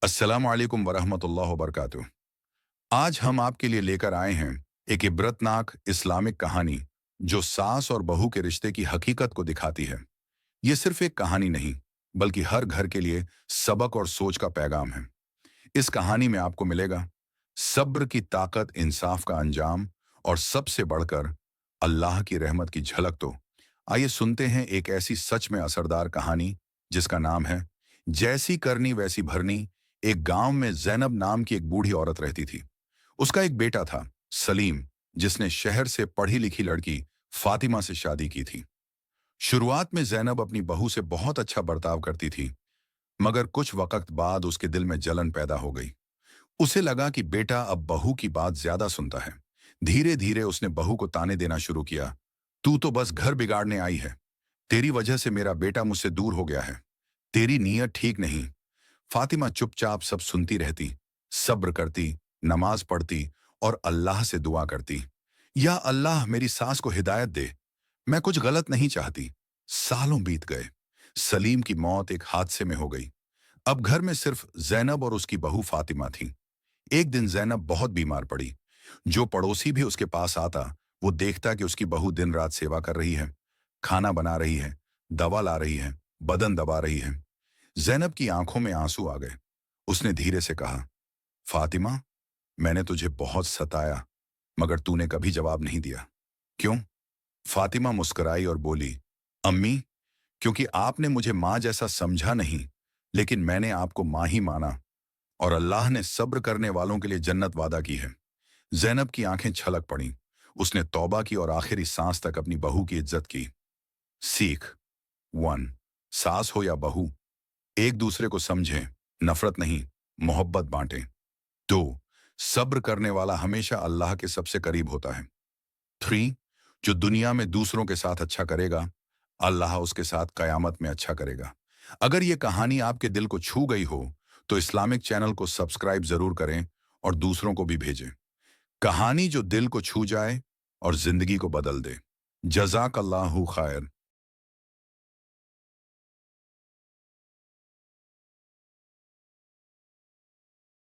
अस्सलाम वालेकुम वरहमतुल्लाह वबरकातुह। आज हम आपके लिए लेकर आए हैं एक इबरतनाक इस्लामिक कहानी जो सास और बहू के रिश्ते की हकीकत को दिखाती है। ये सिर्फ एक कहानी नहीं, बल्कि हर घर के लिए सबक और सोच का पैगाम है। इस कहानी में आपको मिलेगा सब्र की ताकत, इंसाफ का अंजाम और सबसे बढ़कर अल्लाह की रहमत की झलक। तो आइए सुनते हैं एक ऐसी सच में असरदार कहानी जिसका नाम है जैसी करनी वैसी भरनी। एक गांव में जैनब नाम की एक बूढ़ी औरत रहती थी। उसका एक बेटा था, सलीम, जिसने शहर से पढ़ी लिखी लड़की फातिमा से शादी की थी। शुरुआत में जैनब अपनी बहू से बहुत अच्छा बर्ताव करती थी, मगर कुछ वक्त बाद उसके दिल में जलन पैदा हो गई। उसे लगा कि बेटा अब बहू की बात ज्यादा सुनता है। धीरे धीरे उसने बहू को ताने देना शुरू किया। तू तो बस घर बिगाड़ने आई है। तेरी वजह से मेरा बेटा मुझसे दूर हो गया है। तेरी नीयत ठीक नहीं। फातिमा चुपचाप सब सुनती रहती, सब्र करती, नमाज पढ़ती और अल्लाह से दुआ करती, या अल्लाह मेरी सास को हिदायत दे, मैं कुछ गलत नहीं चाहती। सालों बीत गए। सलीम की मौत एक हादसे में हो गई। अब घर में सिर्फ जैनब और उसकी बहू फातिमा थी। एक दिन जैनब बहुत बीमार पड़ी। जो पड़ोसी भी उसके पास आता, वो देखता कि उसकी बहू दिन रात सेवा कर रही है, खाना बना रही है, दवा ला रही है, बदन दबा रही है। जैनब की आंखों में आंसू आ गए। उसने धीरे से कहा, फातिमा, मैंने तुझे बहुत सताया, मगर तूने कभी जवाब नहीं दिया। क्यों? फातिमा मुस्कुराई और बोली, अम्मी, क्योंकि आपने मुझे माँ जैसा समझा नहीं, लेकिन मैंने आपको माँ ही माना, और अल्लाह ने सब्र करने वालों के लिए जन्नत वादा की है। जैनब की आंखें छलक पड़ी। उसने तौबा की और आखिरी सांस तक अपनी बहू की इज्जत की। सीख 1। सास हो या बहू, एक दूसरे को समझें, नफरत नहीं, मोहब्बत बांटें। 2। सब्र करने वाला हमेशा अल्लाह के सबसे करीब होता है। 3। जो दुनिया में दूसरों के साथ अच्छा करेगा, अल्लाह उसके साथ कयामत में अच्छा करेगा। अगर ये कहानी आपके दिल को छू गई हो, तो इस्लामिक चैनल को सब्सक्राइब जरूर करें और दूसरों को भी भेजें। कहानी जो दिल को छू जाए और जिंदगी को बदल दे। जज़ाकल्लाहु खैर।